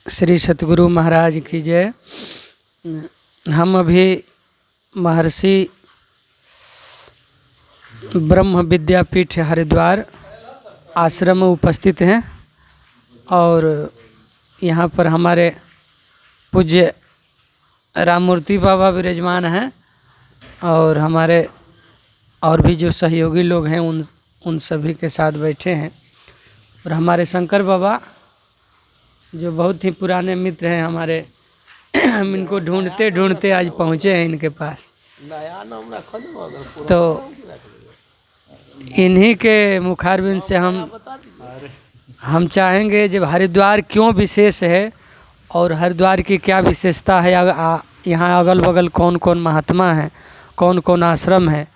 श्री सतगुरु महाराज की जय। हम अभी महर्षि ब्रह्म विद्यापीठ हरिद्वार आश्रम में उपस्थित हैं और यहाँ पर हमारे पूज्य राममूर्ति बाबा विराजमान हैं और हमारे और भी जो सहयोगी लोग हैं उन सभी के साथ बैठे हैं। और हमारे शंकर बाबा जो बहुत ही पुराने मित्र हैं हमारे, हम इनको ढूंढते ढूंढते आज पहुँचे हैं इनके पास। तो इन्हीं के मुखारबिंद से हम चाहेंगे जब हरिद्वार क्यों विशेष है और हरिद्वार की क्या विशेषता है, यहाँ अगल बगल कौन कौन महात्मा हैं, कौन कौन आश्रम है,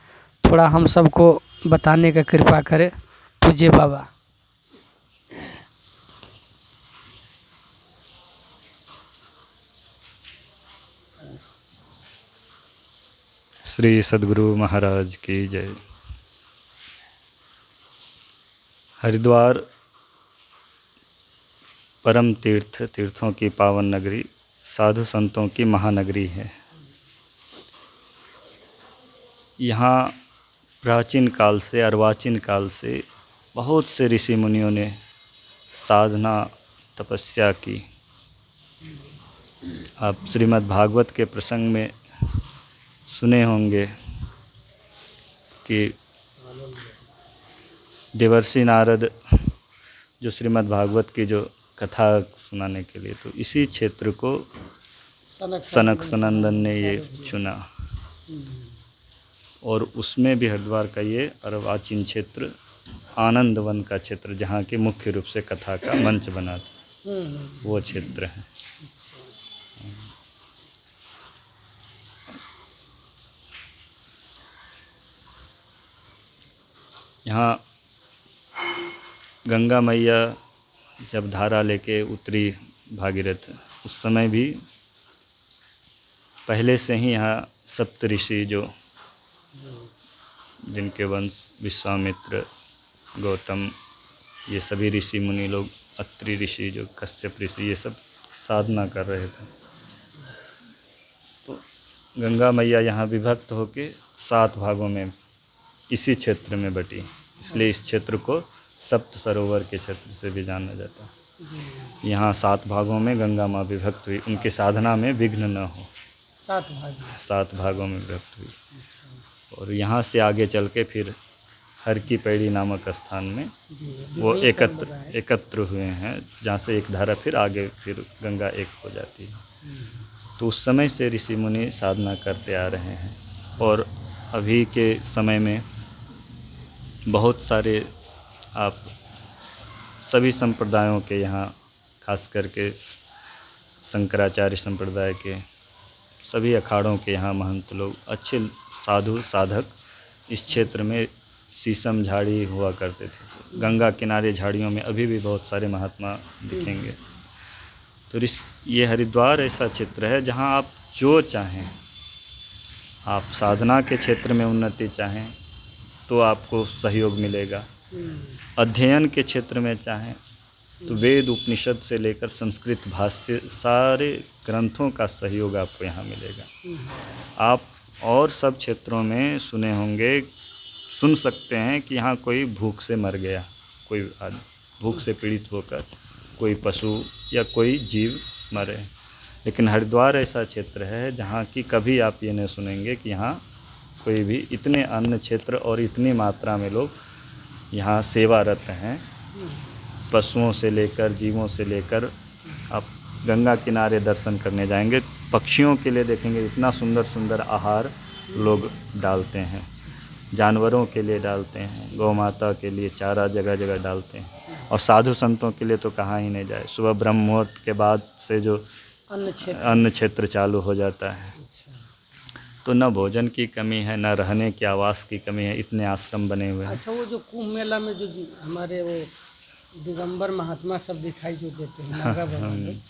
थोड़ा हम सबको बताने का कृपा करें पूज्य बाबा। श्री सद्गुरु महाराज की जय। हरिद्वार परम तीर्थों की पावन नगरी, साधु संतों की महानगरी है। यहाँ प्राचीन काल से अर्वाचीन काल से बहुत से ऋषि मुनियों ने साधना तपस्या की। आप श्रीमद् भागवत के प्रसंग में सुने होंगे कि देवर्षि नारद जो श्रीमद् भागवत की जो कथा सुनाने के लिए, तो इसी क्षेत्र को सनक सनंदन ने ये चुना और उसमें भी हरिद्वार का ये अर्वाचीन क्षेत्र आनंद वन का क्षेत्र, जहाँ के मुख्य रूप से कथा का मंच बना था, वो क्षेत्र है। यहाँ गंगा मैया जब धारा लेके उतरी भागीरथ, उस समय भी पहले से ही यहाँ सप्त ऋषि जो जिनके वंश विश्वामित्र, गौतम, ये सभी ऋषि मुनि लोग, अत्रि ऋषि जो कश्यप ऋषि, ये सब साधना कर रहे थे। तो गंगा मैया यहाँ विभक्त होके 7 भागों में इसी क्षेत्र में बटी, इसलिए इस क्षेत्र को सप्त सरोवर के क्षेत्र से भी जाना जाता है। यहाँ 7 भागों में गंगा माँ विभक्त हुई, उनकी साधना में विघ्न न हो। 7 भागों में विभक्त हुई और यहाँ से आगे चल के फिर हर की पैड़ी नामक स्थान में वो एकत्र हुए हैं, जहाँ से एक धारा फिर आगे फिर गंगा एक हो जाती है। तो उस समय से ऋषि मुनि साधना करते आ रहे हैं और अभी के समय में बहुत सारे आप सभी संप्रदायों के यहाँ, खास करके शंकराचार्य संप्रदाय के सभी अखाड़ों के यहाँ महंत लोग, अच्छे साधु साधक इस क्षेत्र में शीशम झाड़ी हुआ करते थे। गंगा किनारे झाड़ियों में अभी भी बहुत सारे महात्मा दिखेंगे। तो ये हरिद्वार ऐसा क्षेत्र है जहाँ आप जो चाहें, आप साधना के क्षेत्र में उन्नति चाहें तो आपको सहयोग मिलेगा, अध्ययन के क्षेत्र में चाहें तो वेद उपनिषद से लेकर संस्कृत भाष्य सारे ग्रंथों का सहयोग आपको यहाँ मिलेगा। आप और सब क्षेत्रों में सुने होंगे, सुन सकते हैं कि यहाँ कोई भूख से मर गया, कोई भूख से पीड़ित होकर कोई पशु या कोई जीव मरे, लेकिन हरिद्वार ऐसा क्षेत्र है जहाँ की कभी आप ये नहीं सुनेंगे कि यहाँ कोई भी, इतने अन्न क्षेत्र और इतनी मात्रा में लोग यहाँ सेवारत हैं, पशुओं से लेकर जीवों से लेकर। आप गंगा किनारे दर्शन करने जाएंगे, पक्षियों के लिए देखेंगे इतना सुंदर सुंदर आहार लोग डालते हैं, जानवरों के लिए डालते हैं, गौ माता के लिए चारा जगह जगह डालते हैं, और साधु संतों के लिए तो कहाँ ही नहीं जाए। सुबह ब्रह्म मुहूर्त के बाद से जो अन्न क्षेत्र चालू हो जाता है, तो न भोजन की कमी है, न रहने की आवास की कमी है, इतने आश्रम बने हुए हैं। अच्छा, वो जो कुंभ मेला में जो हमारे वो दिगंबर महात्मा सब दिखाई जो देते हैं नागा भगवान,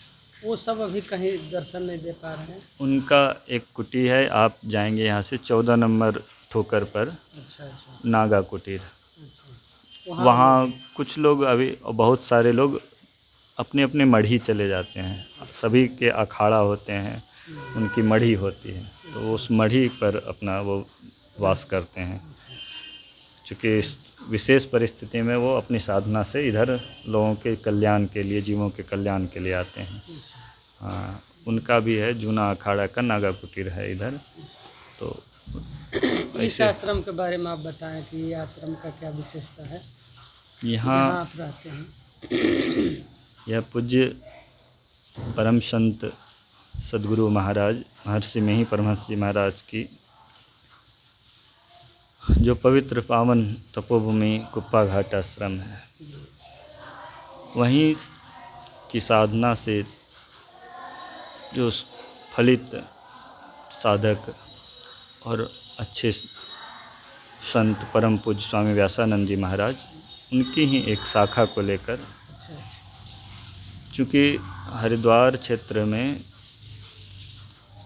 वो सब अभी कहीं दर्शन नहीं दे पा रहे हैं। उनका एक कुटी है, आप जाएंगे यहाँ से 14 नंबर ठोकर पर। अच्छा। नागा कुटीर। अच्छा, वहाँ कुछ लोग अभी, बहुत सारे लोग अपने अपने मढ़ी चले जाते हैं। सभी के अखाड़ा होते हैं, उनकी मढ़ी होती है, तो उस मढ़ी पर अपना वो वास करते हैं। चूँकि इस विशेष परिस्थिति में वो अपनी साधना से इधर लोगों के कल्याण के लिए, जीवों के कल्याण के लिए आते हैं। हाँ, उनका भी है, जूना अखाड़ा का नागा कुटीर है इधर। तो इस आश्रम के बारे में आप बताएं कि ये आश्रम का क्या विशेषता है यहाँ जहाँ आप रहते हैं। यह पूज्य परम संत सद्गुरु महाराज महर्षि में ही परमहंस जी महाराज की जो पवित्र पावन तपोभूमि कुप्पा घाट आश्रम है, वहीं की साधना से जो फलित साधक और अच्छे संत परम पूज्य स्वामी व्यासानंद जी महाराज, उनकी ही एक शाखा को लेकर, चूँकि हरिद्वार क्षेत्र में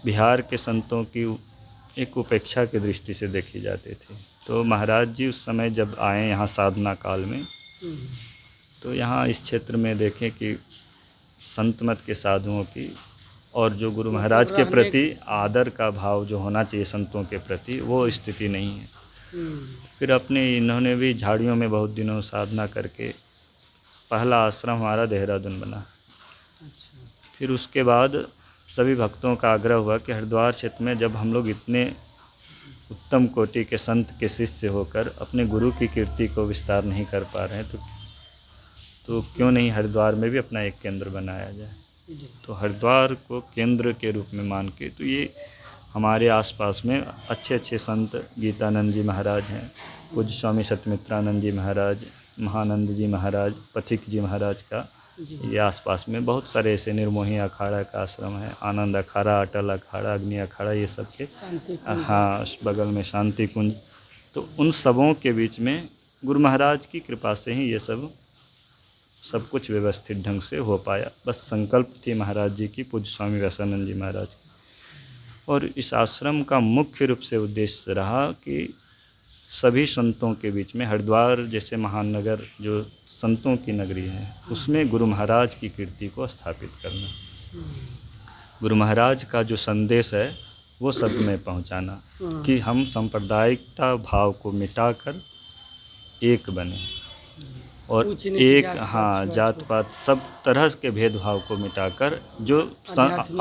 बिहार के संतों की एक उपेक्षा की दृष्टि से देखी जाती थी, तो महाराज जी उस समय जब आए यहाँ साधना काल में, तो यहाँ इस क्षेत्र में देखें कि संत मत के साधुओं की और जो गुरु महाराज के प्रति आदर का भाव जो होना चाहिए संतों के प्रति, वो स्थिति नहीं है। फिर अपने इन्होंने भी झाड़ियों में बहुत दिनों साधना करके पहला आश्रम हमारा देहरादून बना। फिर उसके बाद सभी भक्तों का आग्रह हुआ कि हरिद्वार क्षेत्र में जब हम लोग इतने उत्तम कोटि के संत के शिष्य होकर अपने गुरु की कीर्ति को विस्तार नहीं कर पा रहे हैं, तो क्यों नहीं हरिद्वार में भी अपना एक केंद्र बनाया जाए। तो हरिद्वार को केंद्र के रूप में मान के, तो ये हमारे आसपास में अच्छे अच्छे संत गीतानंद जी महाराज हैं, पूज्य स्वामी सत्यमित्रानंद जी महाराज, महानंद जी महाराज, पथिक जी महाराज का ये आसपास में बहुत सारे ऐसे निर्मोही अखाड़ा का आश्रम है, आनंद अखाड़ा, अटल अखाड़ा, अग्नि अखाड़ा, ये सब के, हाँ, उस बगल में शांति कुंज। तो उन सबों के बीच में गुरु महाराज की कृपा से ही ये सब कुछ व्यवस्थित ढंग से हो पाया। बस संकल्प थी महाराज जी की, पूज्य स्वामी व्यासानंद जी महाराज की। और इस आश्रम का मुख्य रूप से उद्देश्य रहा कि सभी संतों के बीच में, हरिद्वार जैसे महान नगर जो संतों की नगरी है, उसमें गुरु महाराज की कीर्ति को स्थापित करना, गुरु महाराज का जो संदेश है वो सब में पहुंचाना, कि हम सांप्रदायिकता भाव को मिटाकर एक बने और एक, हाँ, जात पात सब तरह के भेदभाव को मिटाकर जो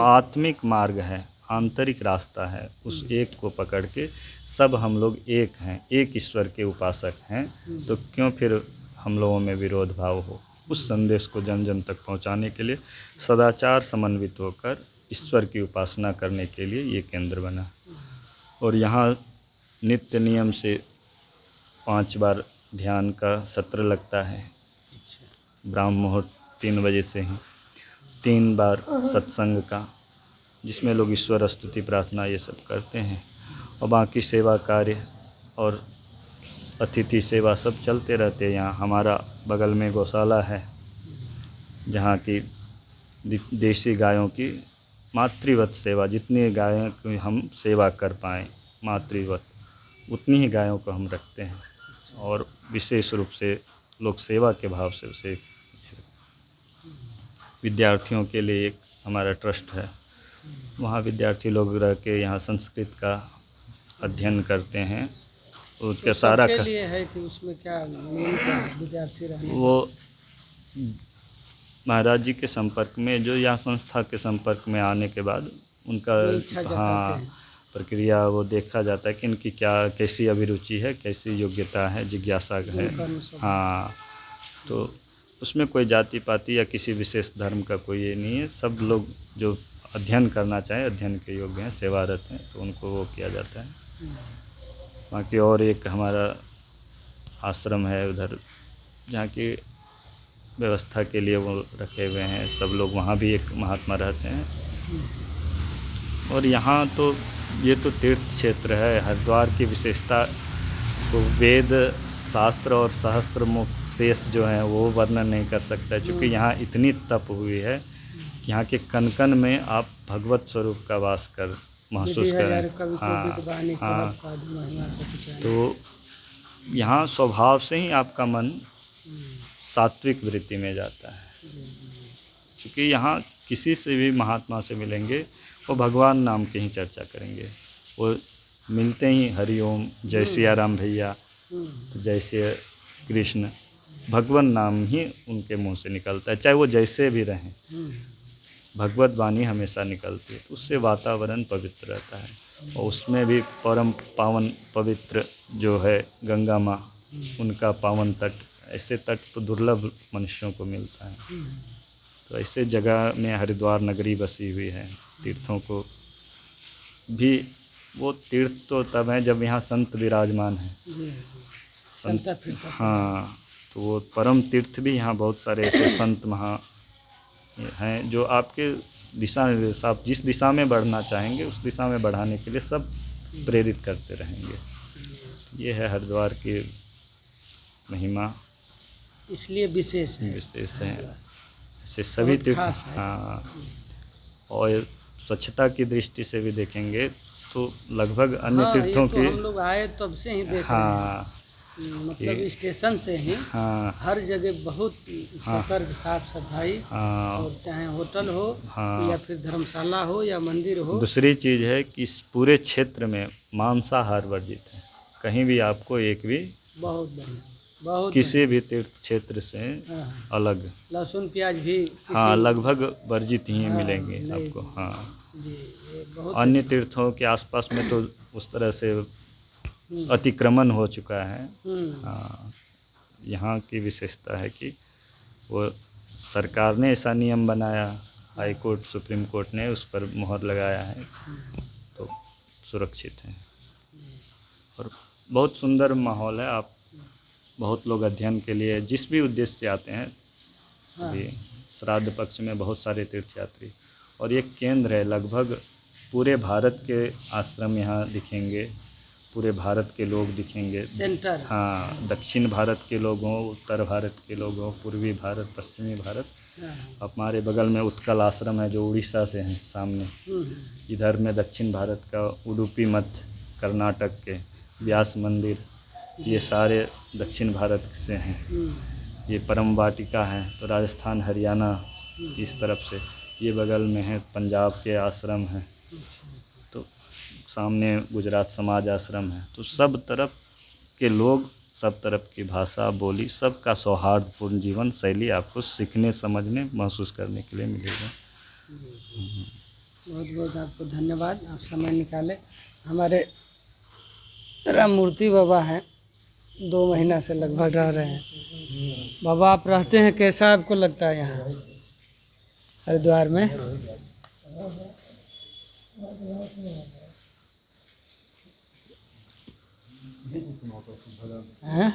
आत्मिक मार्ग है, आंतरिक रास्ता है, उस एक को पकड़ के सब हम लोग एक हैं, एक ईश्वर के उपासक हैं, तो क्यों फिर हम लोगों में विरोध भाव हो। उस संदेश को जन जन तक पहुंचाने के लिए सदाचार समन्वित होकर ईश्वर की उपासना करने के लिए ये केंद्र बना। और यहाँ नित्य नियम से 5 बार ध्यान का सत्र लगता है, ब्राह्म मुहूर्त 3 बजे से ही, 3 बार सत्संग का, जिसमें लोग ईश्वर स्तुति प्रार्थना ये सब करते हैं, और बाकी सेवा कार्य और अतिथि सेवा सब चलते रहते हैं। यहाँ हमारा बगल में गौशाला है, जहाँ की देसी गायों की मातृवत सेवा, जितनी गायों की हम सेवा कर पाएँ मातृवत, उतनी ही गायों को हम रखते हैं। और विशेष रूप से लोग सेवा के भाव से उसे, विद्यार्थियों के लिए एक हमारा ट्रस्ट है, वहाँ विद्यार्थी लोग रह के यहाँ संस्कृत का अध्ययन करते हैं। उसका तो सारा के लिए है कि उसमें क्या विद्यार्थी रहने, वो महाराज जी के संपर्क में, जो यहाँ संस्था के संपर्क में आने के बाद उनका, हाँ, प्रक्रिया वो देखा जाता है कि इनकी क्या, कैसी अभिरुचि है, कैसी योग्यता है, जिज्ञासा है, हाँ। तो उसमें कोई जाति पाति या किसी विशेष धर्म का कोई ये नहीं है, सब लोग जो अध्ययन करना चाहें अध्ययन के योग्य हैं, सेवारत हैं, तो उनको वो किया जाता है। बाकी और एक हमारा आश्रम है उधर, जहाँ की व्यवस्था के लिए वो रखे हुए हैं सब लोग, वहाँ भी एक महात्मा रहते हैं। और यहाँ तो ये तो तीर्थ क्षेत्र है, हरिद्वार की विशेषता तो वेद शास्त्र और सहस्त्र मुख शेष जो हैं वो वर्णन नहीं कर सकता, क्योंकि यहाँ इतनी तप हुई है कि यहाँ के कण कण में आप भगवत स्वरूप का वास कर महसूस करें। हाँ, हाँ। तो यहाँ स्वभाव से ही आपका मन सात्विक वृत्ति में जाता है। क्योंकि यहाँ किसी से भी महात्मा से मिलेंगे वो भगवान नाम की ही चर्चा करेंगे। वो मिलते ही हरिओम, जय सिया राम भैया, तो जय श्री कृष्ण, भगवान नाम ही उनके मुंह से निकलता है, चाहे वो जैसे भी रहें, भगवत वाणी हमेशा निकलती है। तो उससे वातावरण पवित्र रहता है। और उसमें भी परम पावन पवित्र जो है गंगा माँ, उनका पावन तट, ऐसे तट तो दुर्लभ मनुष्यों को मिलता है। तो ऐसे जगह में हरिद्वार नगरी बसी हुई है। तीर्थों को भी, वो तीर्थ तो तब हैं जब यहाँ संत विराजमान हैं। संत, हाँ, तो वो परम तीर्थ भी यहाँ बहुत सारे ऐसे संत महा हैं जो आपके दिशा निर्देश, आप जिस दिशा में बढ़ना चाहेंगे उस दिशा में बढ़ाने के लिए सब प्रेरित करते रहेंगे। ये है हरिद्वार की महिमा, इसलिए विशेष है। ऐसे सभी तीर्थ, हाँ। और स्वच्छता की दृष्टि से भी देखेंगे तो लगभग अन्य तीर्थों के, हम लोग आए तब से ही देख रहे हैं, मतलब स्टेशन से ही हर जगह बहुत सतर्क, साफ सफाई, और चाहे होटल हो या फिर धर्मशाला हो या मंदिर हो। दूसरी चीज़ है कि इस पूरे क्षेत्र में मांसाहार वर्जित है। कहीं भी आपको एक भी बहुत बढ़िया, बहुत किसी भी तीर्थ क्षेत्र से अलग लहसुन प्याज भी लगभग वर्जित ही मिलेंगे आपको। अन्य तीर्थों के आसपास में तो उस तरह से अतिक्रमण हो चुका है। यहाँ की विशेषता है कि वो सरकार ने ऐसा नियम बनाया, हाई कोर्ट, सुप्रीम कोर्ट ने उस पर मुहर लगाया है, तो सुरक्षित है। और बहुत सुंदर माहौल है। आप बहुत लोग अध्ययन के लिए जिस भी उद्देश्य से आते हैं, अभी श्राद्ध पक्ष में बहुत सारे तीर्थयात्री, और ये केंद्र है। लगभग पूरे भारत के आश्रम यहाँ दिखेंगे, पूरे भारत के लोग दिखेंगे। सेंटर, हाँ, दक्षिण भारत के लोग हों, उत्तर भारत के लोग हों, पूर्वी भारत, पश्चिमी भारत। हमारे बगल में उत्कल आश्रम है जो उड़ीसा से हैं सामने। इधर में दक्षिण भारत का उडुपी मठ, कर्नाटक के व्यास मंदिर, ये सारे दक्षिण भारत से हैं। ये परम वाटिका है तो राजस्थान, हरियाणा इस तरफ से। ये बगल में है पंजाब के आश्रम हैं, तो सामने गुजरात समाज आश्रम है। तो सब तरफ के लोग, सब तरफ की भाषा, बोली, सबका सौहार्दपूर्ण जीवन शैली आपको सीखने, समझने, महसूस करने के लिए मिलेगा। बहुत बहुत आपको धन्यवाद, आप समय निकाले। हमारे राममूर्ति बाबा हैं, 2 महीना से लगभग रह रहे हैं। बाबा आप रहते हैं, कैसा आपको लगता है यहाँ हरिद्वार में? हैं?